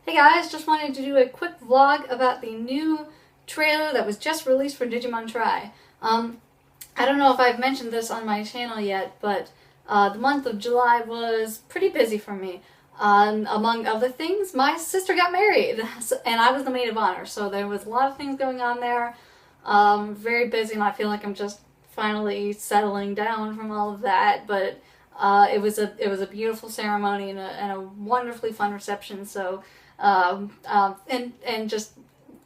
Hey guys, just wanted to do a quick vlog about the new trailer that was just released for Digimon Tri. I don't know if I've mentioned this on my channel yet, but the month of July was pretty busy for me. Among other things, my sister got married, and I was the maid of honor, so there was a lot of things going on there. Very busy, and I feel like I'm just finally settling down from all of that, but it was a beautiful ceremony and a wonderfully fun reception. So and just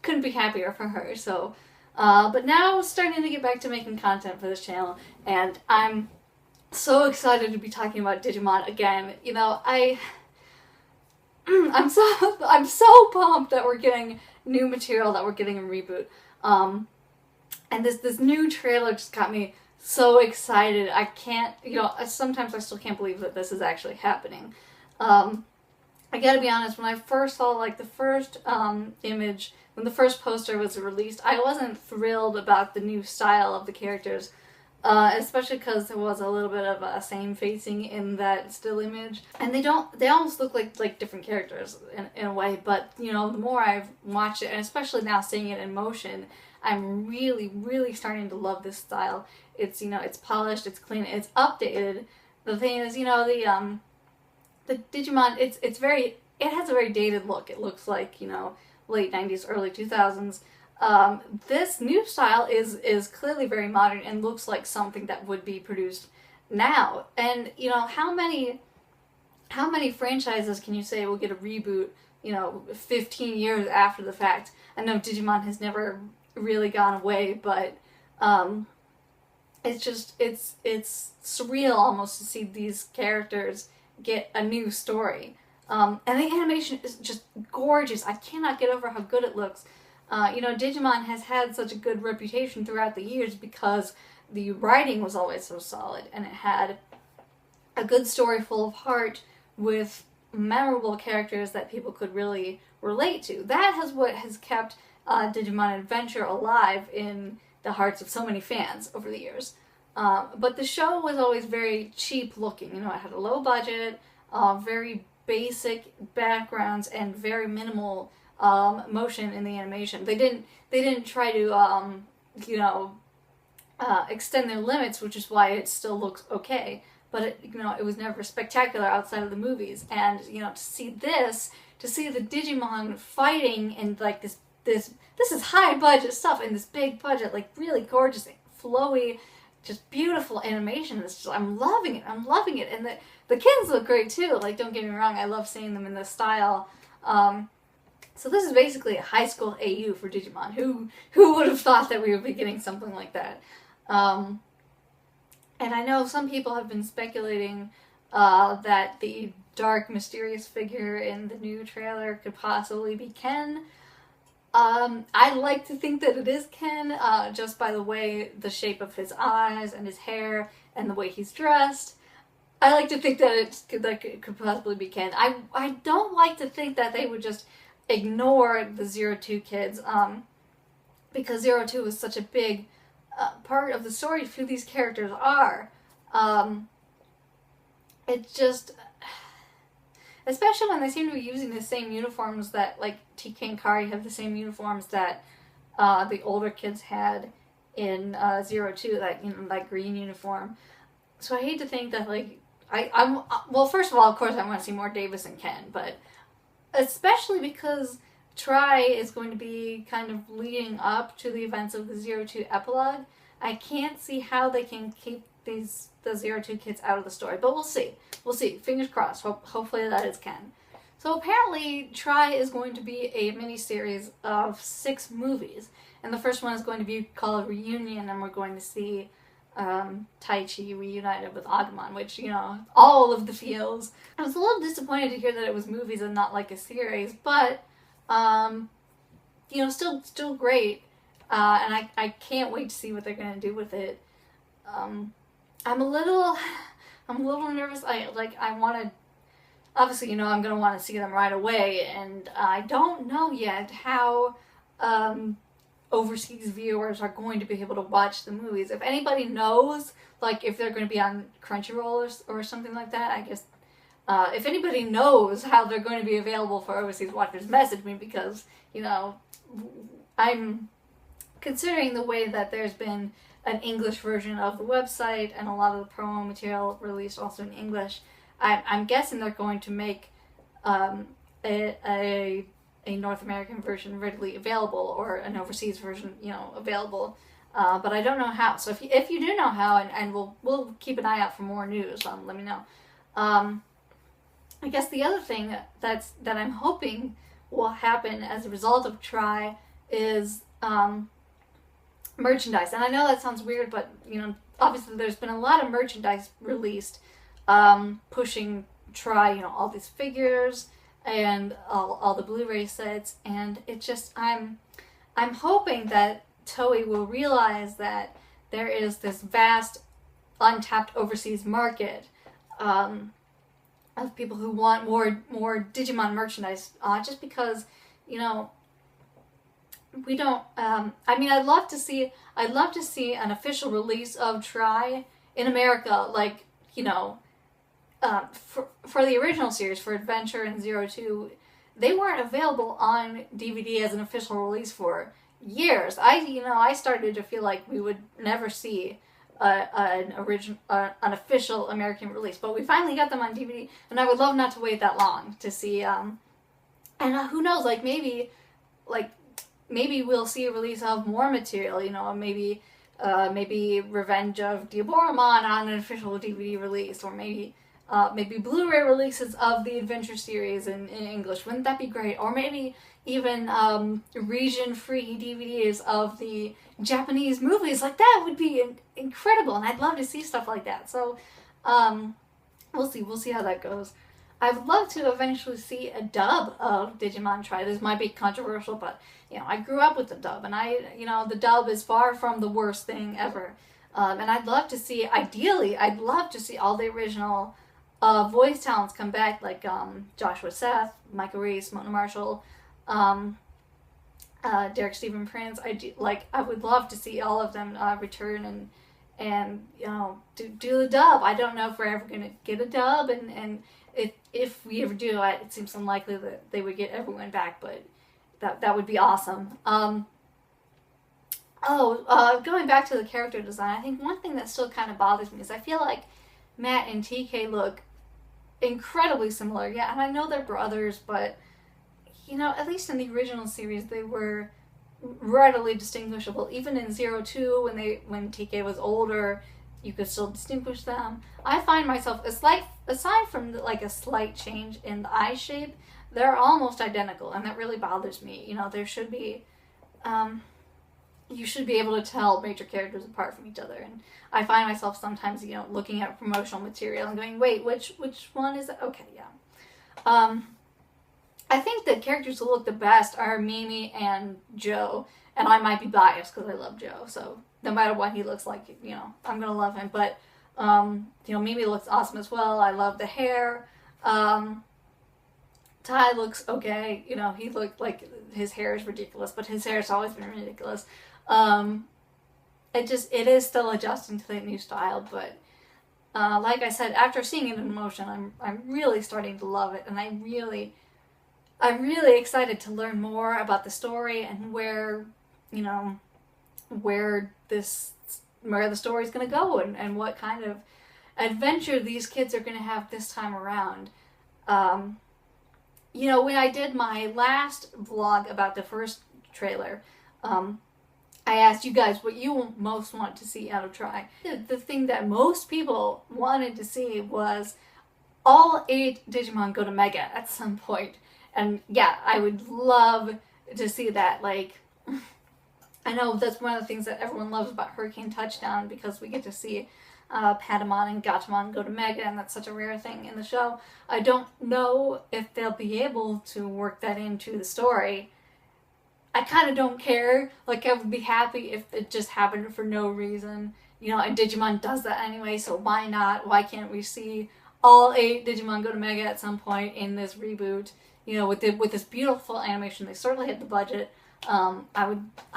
couldn't be happier for her. So but now starting to get back to making content for this channel, and I'm so excited to be talking about Digimon again. You know, I'm so pumped that we're getting new material, that we're getting a reboot. And this new trailer just got me so excited. I can't, sometimes I still can't believe that this is actually happening. I gotta be honest, when I first saw the first image, when the first poster was released, I wasn't thrilled about the new style of the characters, especially because there was a little bit of a same facing in that still image, and they almost look like different characters in a way. But the more I've watched it, and especially now seeing it in motion, I'm really starting to love this style. It's it's polished, it's clean, it's updated. The thing is, the Digimon, it has a very dated look. It looks like, late 90s, early 2000s. This new style is clearly very modern and looks like something that would be produced now. And, how many franchises can you say will get a reboot, 15 years after the fact? I know Digimon has never really gone away, but it's surreal almost to see these characters get a new story. And the animation is just gorgeous. I cannot get over how good it looks. Digimon has had such a good reputation throughout the years because the writing was always so solid, and it had a good story full of heart with memorable characters that people could really relate to. That is what has kept Digimon Adventure alive in the hearts of so many fans over the years. But the show was always very cheap looking. It had a low budget, very basic backgrounds, and very minimal motion in the animation. They didn't try to extend their limits, which is why it still looks okay. But it was never spectacular outside of the movies. And to see the Digimon fighting and this is high budget stuff and this big budget, really gorgeous, flowy, just beautiful animation. I'm loving it. And the kids look great too. Don't get me wrong, I love seeing them in this style. So this is basically a high school AU for Digimon. Who would have thought that we would be getting something like that? And I know some people have been speculating that the dark, mysterious figure in the new trailer could possibly be Ken. I like to think that it is Ken, just by the shape of his eyes and his hair and the way he's dressed. I like to think that it could possibly be Ken. I don't like to think that they would just ignore the 02 kids, because 02 is such a big part of the story of who these characters are. It just... Especially when they seem to be using the same uniforms that, TK and Kari have the same uniforms that the older kids had in 02, that green uniform. So I hate to think that, well, first of all, of course, I want to see more Davis and Ken, but especially because Tri is going to be kind of leading up to the events of the 02 epilogue, I can't see how they can keep the 02 kids out of the story, but we'll see. We'll see. Fingers crossed. Hopefully that is Ken. So apparently, Tri is going to be a mini-series of 6 movies, and the first one is going to be called Reunion, and we're going to see Taichi reunited with Agumon, which, all of the feels. I was a little disappointed to hear that it was movies and not a series, but, still great, and I can't wait to see what they're going to do with it. I'm a little nervous. I want to, obviously, I'm going to want to see them right away, and I don't know yet how overseas viewers are going to be able to watch the movies. If anybody knows, if they're going to be on Crunchyroll or something like that, I guess If anybody knows how they're going to be available for overseas watchers, message me, because, you know, I'm considering the way that there's been an English version of the website and a lot of the promo material released also in English. I'm guessing they're going to make a North American version readily available, or an overseas version, you know, available. But I don't know how. So if you do know how, and we'll keep an eye out for more news, let me know. I guess the other thing that I'm hoping will happen as a result of Tri is merchandise. And I know that sounds weird, but, you know, obviously there's been a lot of merchandise released pushing Tri, you know, all these figures and all the Blu-ray sets, and it just, I'm hoping that Toei will realize that there is this vast untapped overseas market of people who want more Digimon merchandise, just because, you know, we don't, I mean, I'd love to see an official release of Tri in America, like, you know, for the original series, for Adventure and 02, they weren't available on DVD as an official release for years. I started to feel like we would never see an official American release, but we finally got them on DVD, and I would love not to wait that long to see. And who knows? Like maybe we'll see a release of more material. You know, maybe Revenge of Diaboromon on an official DVD release, or maybe Blu-ray releases of the Adventure series in English. Wouldn't that be great? Or maybe even region-free DVDs of the Japanese movies. Like, that would be incredible, and I'd love to see stuff like that. So, we'll see how that goes. I would love to eventually see a dub of Digimon Tri. This might be controversial, but, you know, I grew up with the dub, and the dub is far from the worst thing ever. And I'd love to see, ideally, I'd love to see all the original voice talents come back, like Joshua Seth, Michael Reese, Mona Marshall, Derek Stephen Prince. I would love to see all of them return and you know, do the dub. I don't know if we're ever going to get a dub, and if we ever do, it seems unlikely that they would get everyone back, but that would be awesome. Going back to the character design, I think one thing that still kind of bothers me is I feel like Matt and TK look incredibly similar. Yeah, and I know they're brothers, but, you know, at least in the original series, they were readily distinguishable. Even in 02, when TK was older, you could still distinguish them. I find myself, aside from like a slight change in the eye shape, they're almost identical, and that really bothers me. You know, there should be, you should be able to tell major characters apart from each other, and I find myself sometimes, you know, looking at promotional material and going, wait, which one is it? Okay, yeah. I think the characters who look the best are Mimi and Joe, and I might be biased because I love Joe, so no matter what he looks like, you know, I'm gonna love him. But you know, Mimi looks awesome as well. I love the hair. Ty looks okay. You know, he looked like his hair is ridiculous, but his hair has always been ridiculous. It is still adjusting to the new style, but like I said, after seeing it in motion, I'm really starting to love it, and I'm really excited to learn more about the story and where the story's going to go, and what kind of adventure these kids are going to have this time around. You know, when I did my last vlog about the first trailer, I asked you guys what you most want to see out of Tri. The thing that most people wanted to see was all 8 Digimon go to Mega at some point. And yeah, I would love to see that. Like, I know that's one of the things that everyone loves about Hurricane Touchdown, because we get to see Patamon and Gatomon go to Mega, and that's such a rare thing in the show. I don't know if they'll be able to work that into the story. I kind of don't care. Like, I would be happy if it just happened for no reason. You know, and Digimon does that anyway, so why not? Why can't we see all 8 Digimon go to Mega at some point in this reboot? You know, with this beautiful animation. They certainly hit the budget. I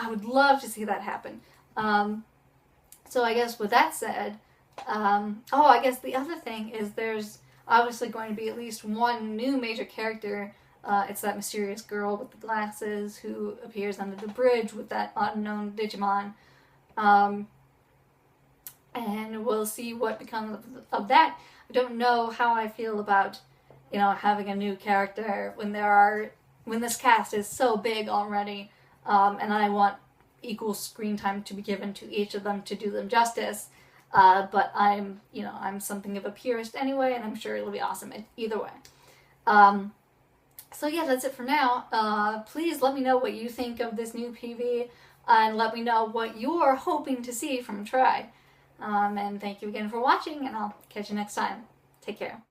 would love to see that happen. So I guess with that said, I guess the other thing is obviously going to be at least one new major character. It's that mysterious girl with the glasses who appears under the bridge with that unknown Digimon. And we'll see what becomes of that. I don't know how I feel about, having a new character when this cast is so big already, and I want equal screen time to be given to each of them to do them justice. But I'm something of a purist anyway, and I'm sure it'll be awesome either way. So yeah, that's it for now. Please let me know what you think of this new PV, and let me know what you're hoping to see from Tri. And thank you again for watching, and I'll catch you next time. Take care.